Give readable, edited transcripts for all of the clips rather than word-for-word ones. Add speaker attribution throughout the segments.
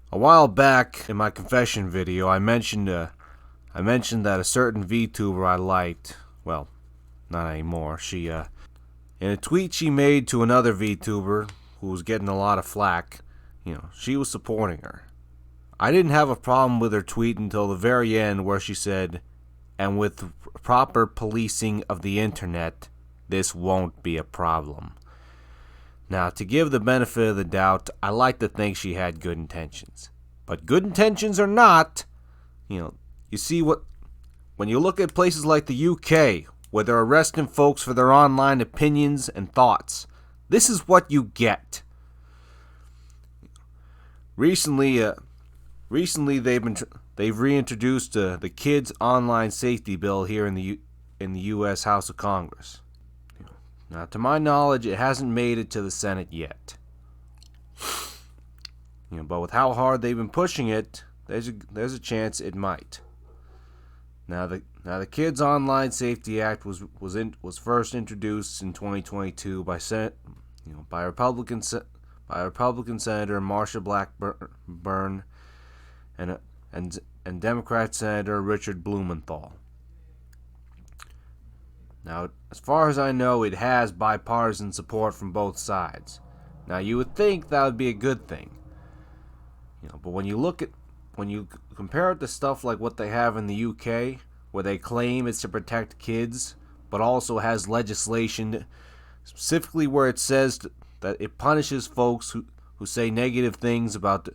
Speaker 1: A while back in my confession video, I mentioned that a certain VTuber I liked, well, not anymore. In a tweet she made to another VTuber who was getting a lot of flack, she was supporting her. I didn't have a problem with her tweet until the very end, where she said, "And with proper policing of the internet, this won't be a problem." Now, to give the benefit of the doubt, I like to think she had good intentions. But good intentions or not, you see when you look at places like the UK, where they're arresting folks for their online opinions and thoughts, this is what you get. Recently they've reintroduced the Kids Online Safety Bill here in the U.S. House of Congress. Now, to my knowledge, it hasn't made it to the Senate yet. But with how hard they've been pushing it, there's a chance it might. Now the Kids Online Safety Act was first introduced in 2022 by Republican Senator Marsha Blackburn and Democrat Senator Richard Blumenthal. Now, as far as I know, it has bipartisan support from both sides. Now, you would think that would be a good thing. But when you compare it to stuff like what they have in the UK, where they claim it's to protect kids, but also has legislation specifically where it says that it punishes folks who say negative things about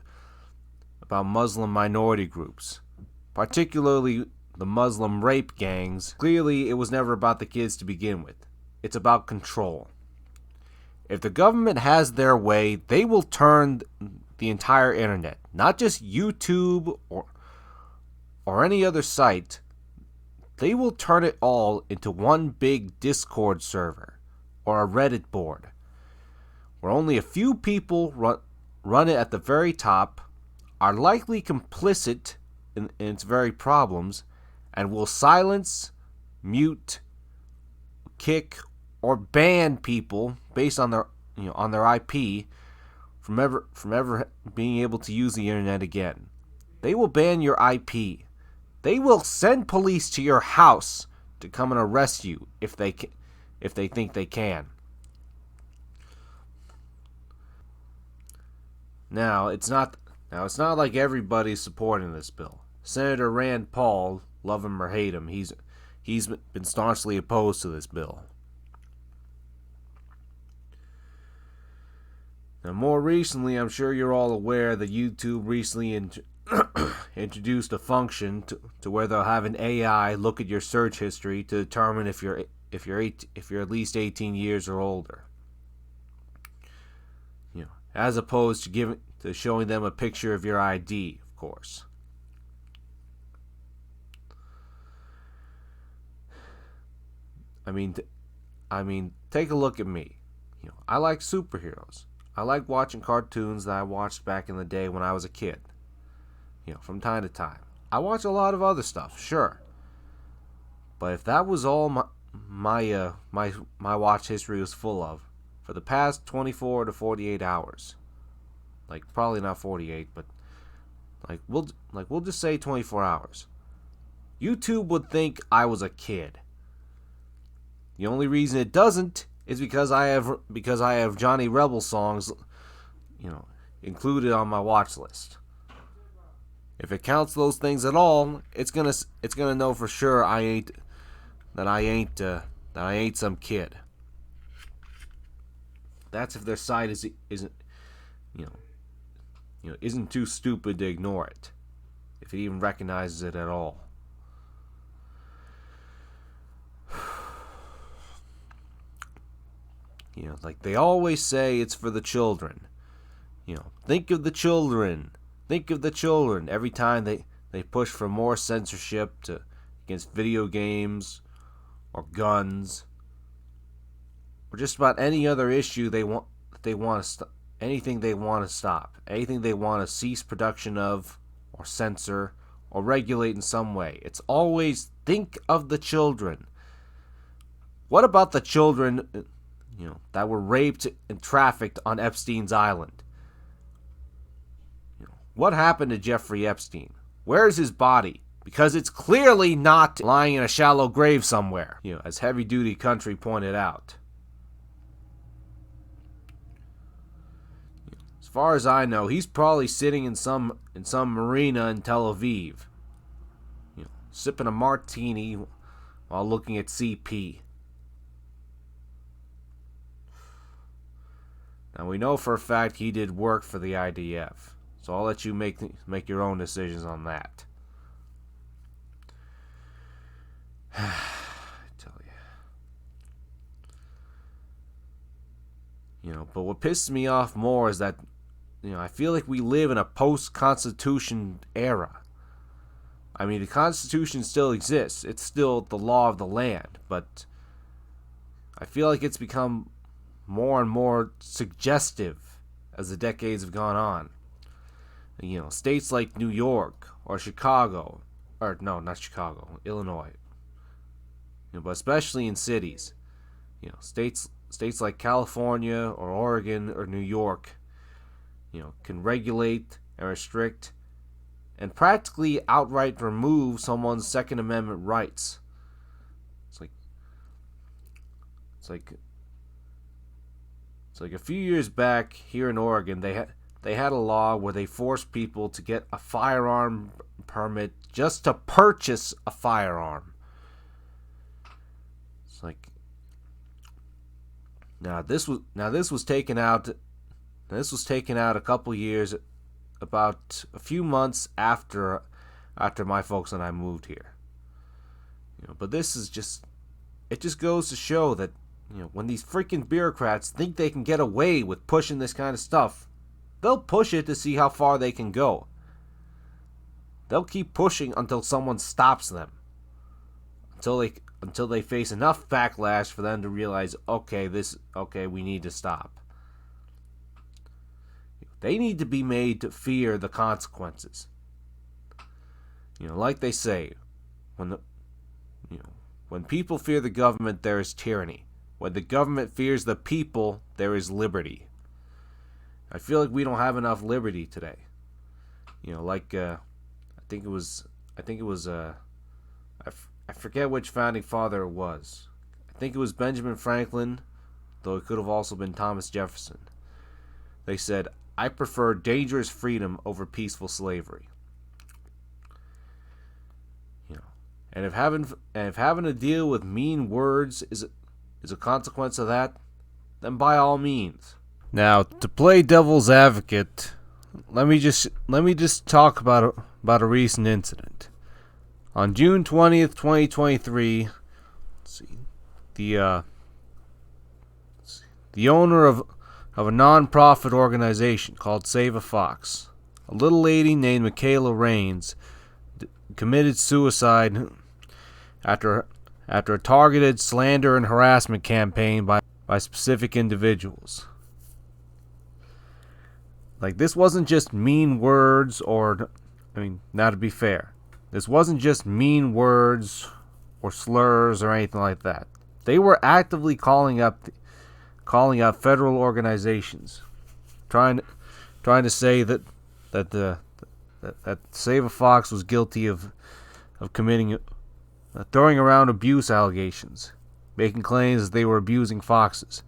Speaker 1: Muslim minority groups, particularly the Muslim rape gangs. Clearly, it was never about the kids to begin with. It's about control. If the government has their way, they will turn the entire internet, not just YouTube or any other site. They will turn it all into one big Discord server or a Reddit board, where only a few people run it at the very top, are likely complicit in its very problems, and will silence, mute, kick, or ban people based on their IP from ever being able to use the internet again. They will ban your IP. They will send police to your house to come and arrest you if they think they can. Now, it's not like everybody's supporting this bill. Senator Rand Paul, love him or hate him, he's been staunchly opposed to this bill. Now, more recently, I'm sure you're all aware that YouTube recently introduced a function to where they'll have an AI look at your search history to determine if you're at least 18 years or older. As opposed to showing them a picture of your ID, of course. I mean, take a look at me. I like superheroes. I like watching cartoons that I watched back in the day when I was a kid. From time to time. I watch a lot of other stuff, sure. But if that was all my watch history was full of, for the past 24 to 48 hours, like probably not 48, but we'll just say 24 hours, YouTube would think I was a kid. The only reason it doesn't is because I have Johnny Rebel songs, included on my watch list. If it counts those things at all, it's gonna know for sure I ain't some kid. That's if their site isn't too stupid to ignore it, if it even recognizes it at all. Like they always say, it's for the children. Think of the children. Think of the children. Every time they push for more censorship against video games or guns or just about any other issue anything they want to stop, anything they want to cease production of or censor or regulate in some way. It's always think of the children. What about the children that were raped and trafficked on Epstein's Island? What happened to Jeffrey Epstein? Where's his body? Because it's clearly not lying in a shallow grave somewhere, as Heavy Duty Country pointed out. As far as I know, he's probably sitting in some marina in Tel Aviv, sipping a martini while looking at CP. Now we know for a fact he did work for the IDF, so I'll let you make your own decisions on that. I tell you. But what pisses me off more is that, I feel like we live in a post-Constitution era. I mean, the Constitution still exists. It's still the law of the land, but I feel like it's become more and more suggestive as the decades have gone on. States like New York or Chicago, or no, not Chicago, Illinois. But especially in cities, states like California or Oregon or New York, can regulate and restrict and practically outright remove someone's Second Amendment rights. It's like a few years back here in Oregon, they had a law where they forced people to get a firearm permit just to purchase a firearm. It's like this was taken out a couple years, about a few months after my folks and I moved here. But this is just goes to show that when these freaking bureaucrats think they can get away with pushing this kind of stuff, they'll push it to see how far they can go. They'll keep pushing until someone stops them. Until they face enough backlash for them to realize, okay, we need to stop. They need to be made to fear the consequences. Like they say, when people fear the government, there is tyranny. When the government fears the people, there is liberty. I feel like we don't have enough liberty today. I forget which founding father it was. I think it was Benjamin Franklin, though it could have also been Thomas Jefferson. They said, "I prefer dangerous freedom over peaceful slavery." And if having to deal with mean words is a consequence of that, then by all means. Now, to play devil's advocate, let me just talk about a recent incident. On June 20th, 2023, the owner of a non-profit organization called SaveAFox, a little lady named Mikayla Raines, committed suicide after a targeted slander and harassment campaign by specific individuals. This wasn't just mean words now to be fair, this wasn't just mean words or slurs or anything like that. They were actively calling out federal organizations, trying to say that SaveAFox was guilty of committing, throwing around abuse allegations, making claims that they were abusing foxes.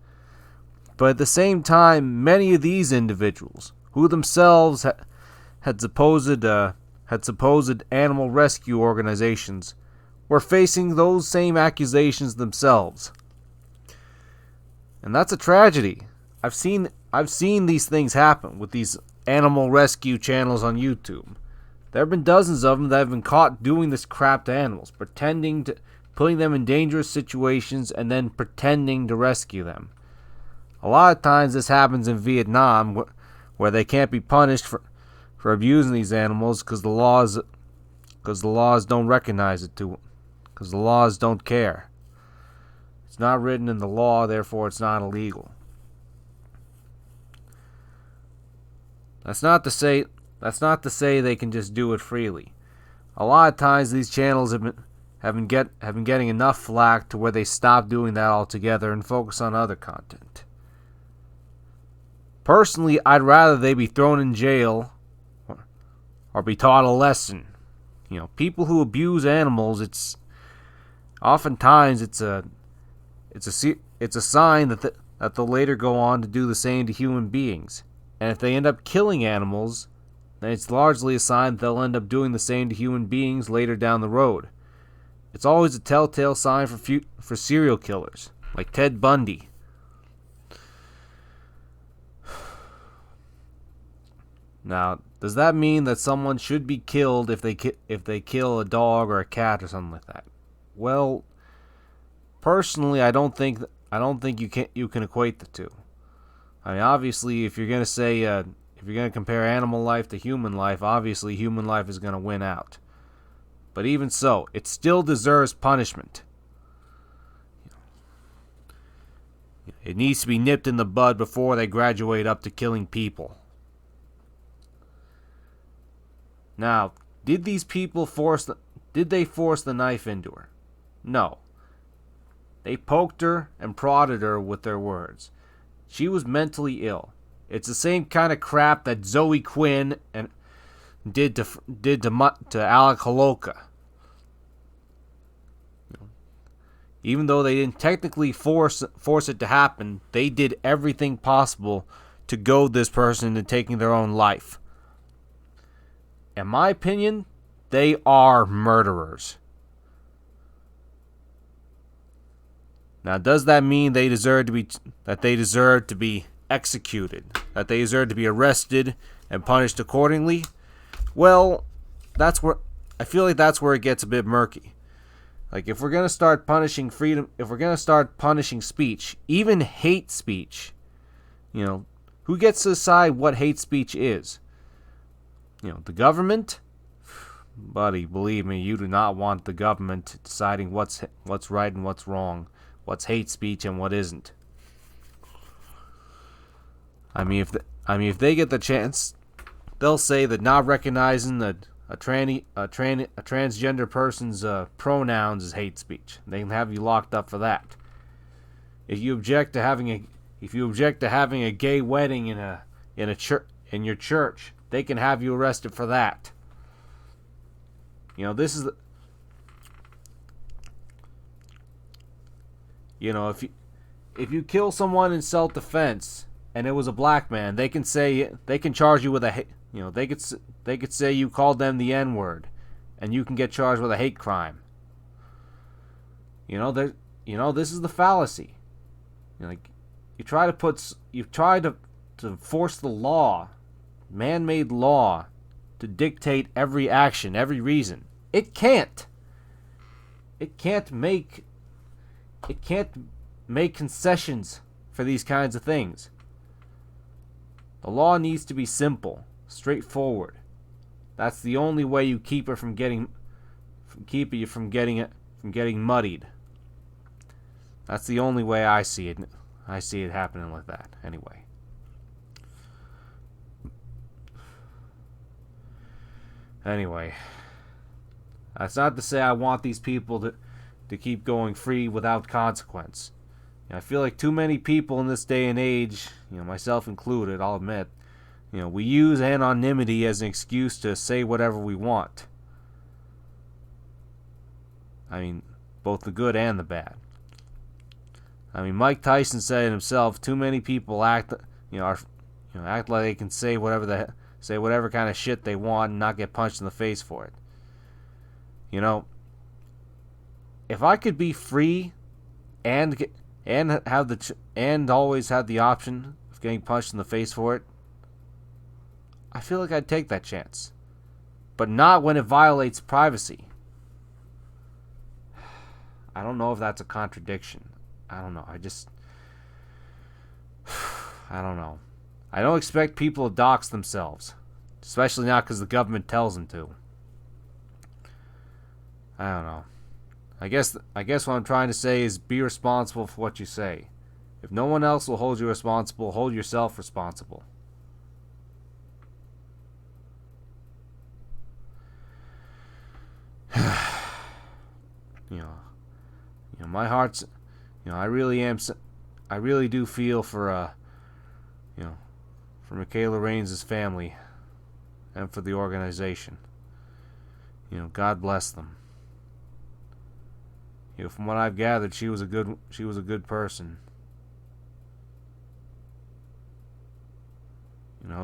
Speaker 1: But at the same time, many of these individuals, who themselves had supposed animal rescue organizations, were facing those same accusations themselves. And that's a tragedy. I've seen these things happen with these animal rescue channels on YouTube. There have been dozens of them that have been caught doing this crap to animals, putting them in dangerous situations and then pretending to rescue them. A lot of times this happens in Vietnam, where they can't be punished for abusing these animals because the laws don't recognize it, because the laws don't care. It's not written in the law, therefore it's not illegal. That's not to say they can just do it freely. A lot of times these channels have been getting enough flack to where they stop doing that altogether and focus on other content. Personally, I'd rather they be thrown in jail or be taught a lesson. People who abuse animals, oftentimes it's a sign that they'll later go on to do the same to human beings. And if they end up killing animals, then it's largely a sign that they'll end up doing the same to human beings later down the road. It's always a telltale sign for serial killers, like Ted Bundy. Now, does that mean that someone should be killed if they kill a dog or a cat or something like that? Well, personally, I don't think you can equate the two. I mean, obviously, if you're gonna say if you're gonna compare animal life to human life, obviously human life is gonna win out. But even so, it still deserves punishment. It needs to be nipped in the bud before they graduate up to killing people. Now, did these people force the knife into her? No. They poked her and prodded her with their words. She was mentally ill. It's the same kind of crap that Zoe Quinn did to Alec Holoka. Even though they didn't technically force it to happen, they did everything possible to goad this person into taking their own life. In my opinion, they are murderers. Now, does that mean they deserve to be executed? That they deserve to be arrested and punished accordingly? Well, I feel like that's where it gets a bit murky. Like, if we're going to start punishing freedom, if we're going to start punishing speech, even hate speech, who gets to decide what hate speech is? The government? Buddy, believe me, you do not want the government deciding what's right and what's wrong, what's hate speech and what isn't. I mean, if they get the chance, they'll say that not recognizing a transgender person's pronouns is hate speech. They can have you locked up for that. If you object to having a gay wedding in your church, they can have you arrested for that. This is if you kill someone in self-defense and it was a black man, they can charge you with they could say you called them the N-word, and you can get charged with a hate crime. This is the fallacy. You try to force the law, man-made law, to dictate every action, every reason. It can't. It can't make concessions for these kinds of things. The law needs to be simple, straightforward. That's the only way you keep it from getting muddied. That's the only way I see it. I see it happening like that. Anyway. That's not to say I want these people to keep going free without consequence. I feel like too many people in this day and age, myself included, I'll admit, we use anonymity as an excuse to say whatever we want. I mean, both the good and the bad. I mean, Mike Tyson said it himself, too many people act like they can say whatever kind of shit they want and not get punched in the face for it. If I could be free and always have the option of getting punched in the face for it, I feel like I'd take that chance. But not when it violates privacy. I don't know if that's a contradiction. I don't know. I don't know. I don't expect people to dox themselves, especially not because the government tells them to. I don't know. I guess what I'm trying to say is be responsible for what you say. If no one else will hold you responsible, hold yourself responsible. My heart's, I really do feel for Mikayla Raines' family and for the organization. God bless them. From what I've gathered, she was a good person.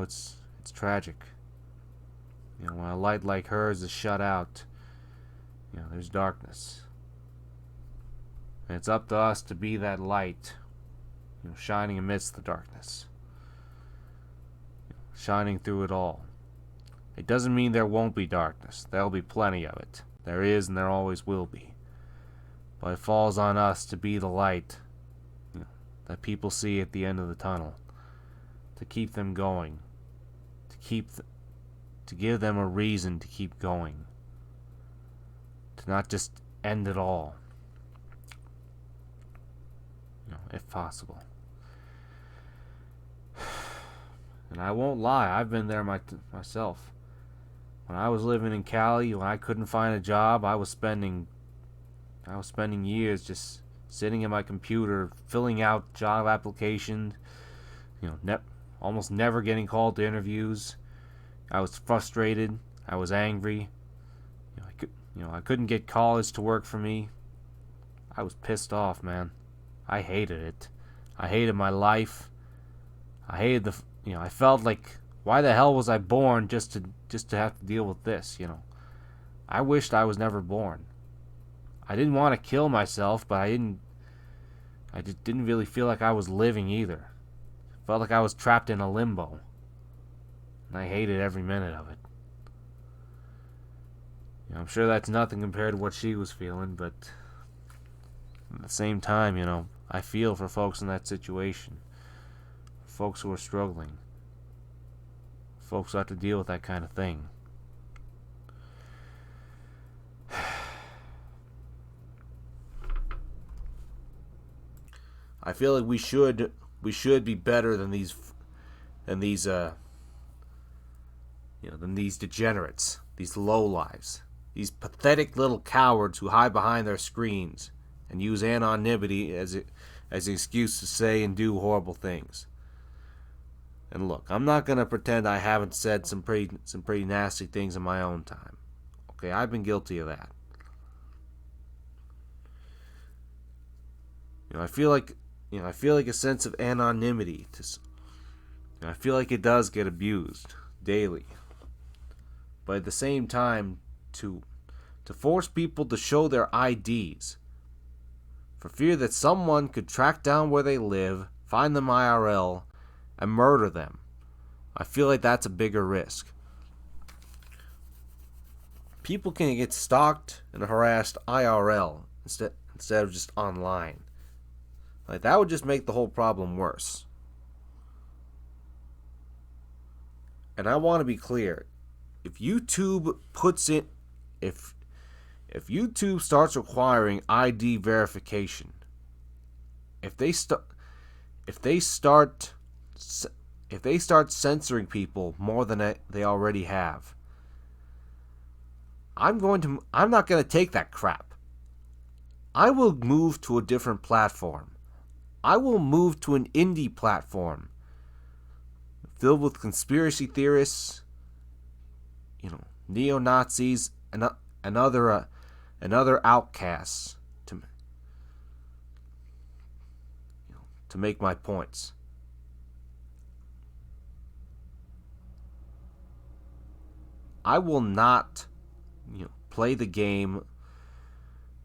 Speaker 1: It's tragic. When a light like hers is shut out, there's darkness. And it's up to us to be that light, shining amidst the darkness, shining through it all. It doesn't mean there won't be darkness. There'll be plenty of it. There is and there always will be. But it falls on us to be the light that people see at the end of the tunnel, to keep them going, to give them a reason to keep going, to not just end it all, if possible. And I won't lie, I've been there myself. When I was living in Cali, when I couldn't find a job, I was spending years just sitting at my computer, filling out job applications, almost never getting called to interviews. I was frustrated. I was angry. I couldn't get college to work for me. I was pissed off, man. I hated it. I hated my life. I hated I felt like, why the hell was I born just to have to deal with this, I wished I was never born. I didn't want to kill myself, but I just didn't really feel like I was living either. Felt like I was trapped in a limbo. And I hated every minute of it. I'm sure that's nothing compared to what she was feeling, but at the same time, I feel for folks in that situation. Folks who are struggling. Folks who have to deal with that kind of thing. I feel like we should be better than these degenerates, these lowlives, these pathetic little cowards who hide behind their screens and use anonymity as an excuse to say and do horrible things. And look, I'm not gonna pretend I haven't said some pretty nasty things in my own time. Okay, I've been guilty of that. I feel like a sense of anonymity. I feel like it does get abused daily. But at the same time, to force people to show their IDs, for fear that someone could track down where they live, find them IRL, and murder them, I feel like that's a bigger risk. People can get stalked and harassed IRL instead of just online. Like, that would just make the whole problem worse. And I want to be clear. If YouTube starts requiring ID verification, if they start censoring people more than they already have, I'm not going to take that crap. I will move to a different platform. I will move to an indie platform filled with conspiracy theorists, neo-Nazis, and other outcasts to make my points. I will not, play the game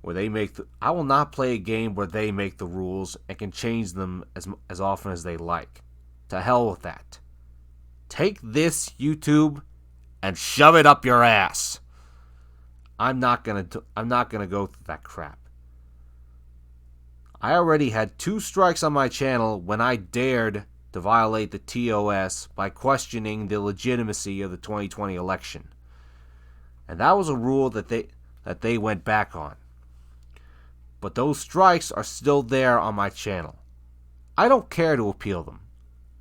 Speaker 1: where they I will not play a game where they make the rules and can change them as often as they like. To hell with that. Take this, YouTube, and shove it up your ass. I'm not gonna go through that crap. I already had 2 strikes on my channel when I dared to violate the TOS by questioning the legitimacy of the 2020 election. And that was a rule that they went back on. But those strikes are still there on my channel. I don't care to appeal them.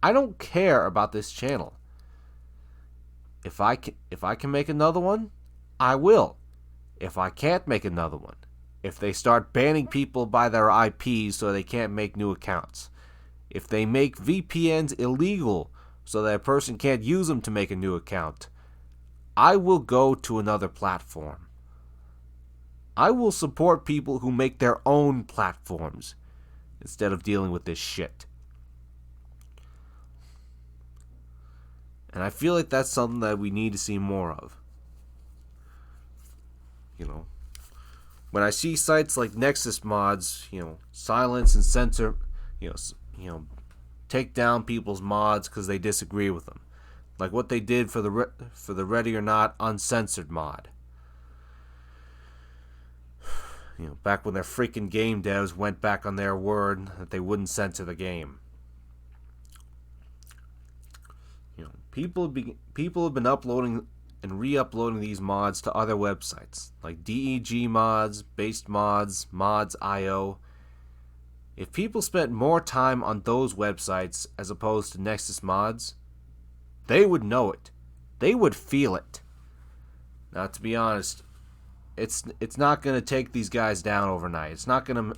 Speaker 1: I don't care about this channel. If I can make another one, I will. If I can't make another one, if they start banning people by their IPs so they can't make new accounts, if they make VPNs illegal so that a person can't use them to make a new account, I will go to another platform. I will support people who make their own platforms instead of dealing with this shit. And I feel like that's something that we need to see more of. You know, when I see sites like Nexus Mods, silence and censor, you know, take down people's mods because they disagree with them, like what they did for the Ready or Not uncensored mod. Back when their freaking game devs went back on their word that they wouldn't censor the game. People have been uploading and re-uploading these mods to other websites like DEG Mods, Based Mods, Mods.io. If people spent more time on those websites as opposed to Nexus Mods, they would know it. They would feel it. Now, to be honest, it's not gonna take these guys down overnight. It's not gonna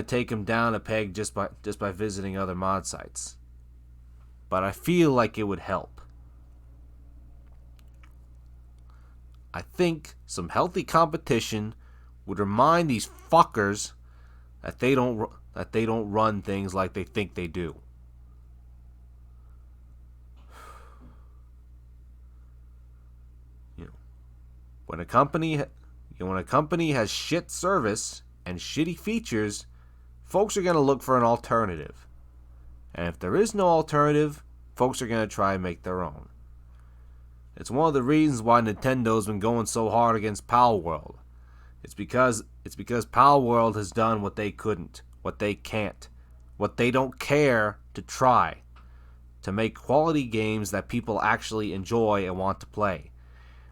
Speaker 1: take them down a peg just by visiting other mod sites. But I feel like it would help. I think some healthy competition would remind these fuckers that they don't run things like they think they do. When a company has shit service and shitty features, folks are going to look for an alternative. And if there is no alternative, folks are going to try and make their own. It's one of the reasons why Nintendo's been going so hard against Palworld. It's because Palworld has done what they couldn't, what they can't, what they don't care to try, to make quality games that people actually enjoy and want to play.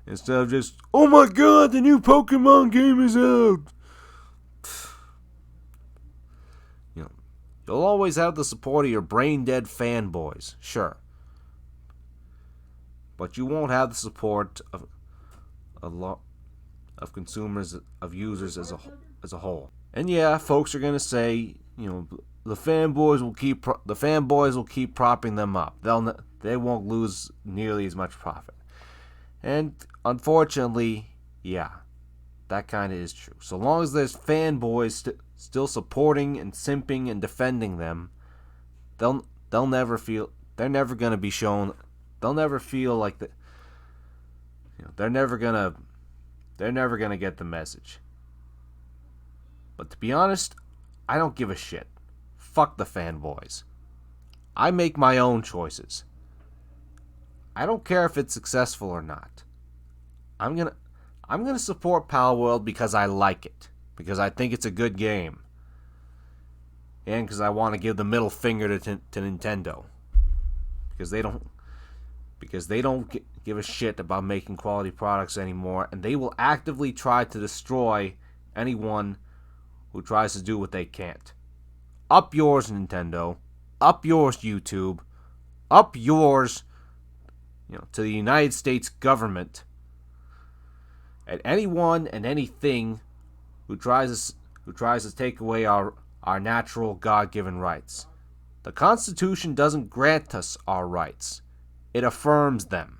Speaker 1: Instead of just, oh my god, the new Pokemon game is out. You'll always have the support of your brain-dead fanboys, sure. But you won't have the support of a lot of consumers, of users as a whole. And yeah, folks are gonna say, the fanboys will keep propping them up. They won't lose nearly as much profit. And unfortunately, yeah, that kind of is true. So long as there's fanboys still supporting and simping and defending them, they're never gonna be shown. They'll never feel like that. They're never gonna get the message. But to be honest, I don't give a shit. Fuck the fanboys. I make my own choices. I don't care if it's successful or not. I'm gonna support Palworld because I like it, because I think it's a good game, and because I want to give the middle finger to Nintendo, because they don't give a shit about making quality products anymore, and they will actively try to destroy anyone who tries to do what they can't. Up yours, Nintendo. Up yours, YouTube. Up yours, to the United States government, at anyone and anything who tries to take away our natural God-given rights. The Constitution doesn't grant us our rights. It affirms them.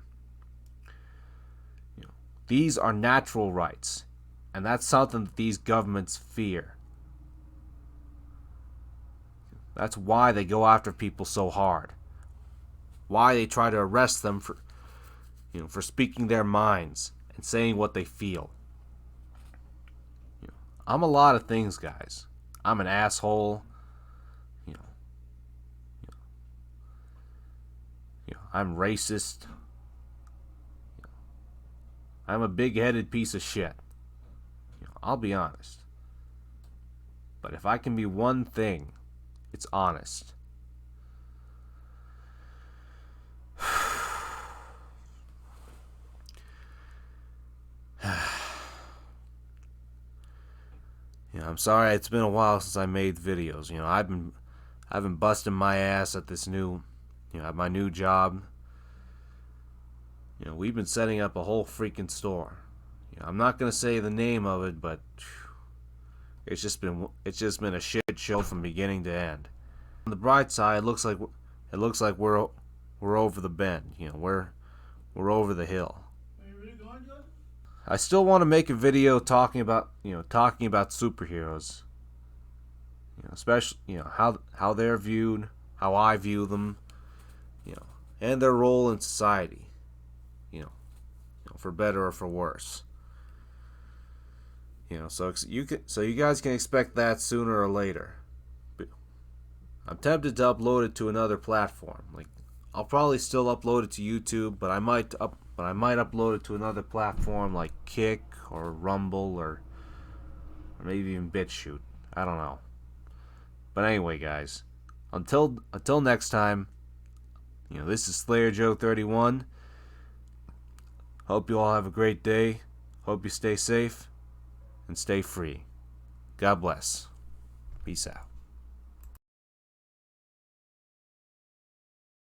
Speaker 1: These are natural rights, and that's something that these governments fear. That's why they go after people so hard. Why they try to arrest them for speaking their minds and saying what they feel. I'm a lot of things, guys. I'm an asshole. I'm racist. I'm a big-headed piece of shit. I'll be honest. But if I can be one thing, it's honest. I'm sorry it's been a while since I made videos. I've been busting my ass at this new, at my new job. We've been setting up a whole freaking store. I'm not gonna say the name of it, but it's just been a shit show from beginning to end. On the bright side, it looks like we're over the bend. we're over the hill. I still want to make a video talking about superheroes. Especially how they're viewed, how I view them, and their role in society. For better or for worse. So you guys can expect that sooner or later. I'm tempted to upload it to another platform. Like, I'll probably still upload it to YouTube, but I might upload it to another platform like Kick or Rumble or maybe even BitChute. I don't know. But anyway, guys, until next time, this is Slayer Joe 31. Hope you all have a great day. Hope you stay safe and stay free. God bless. Peace out.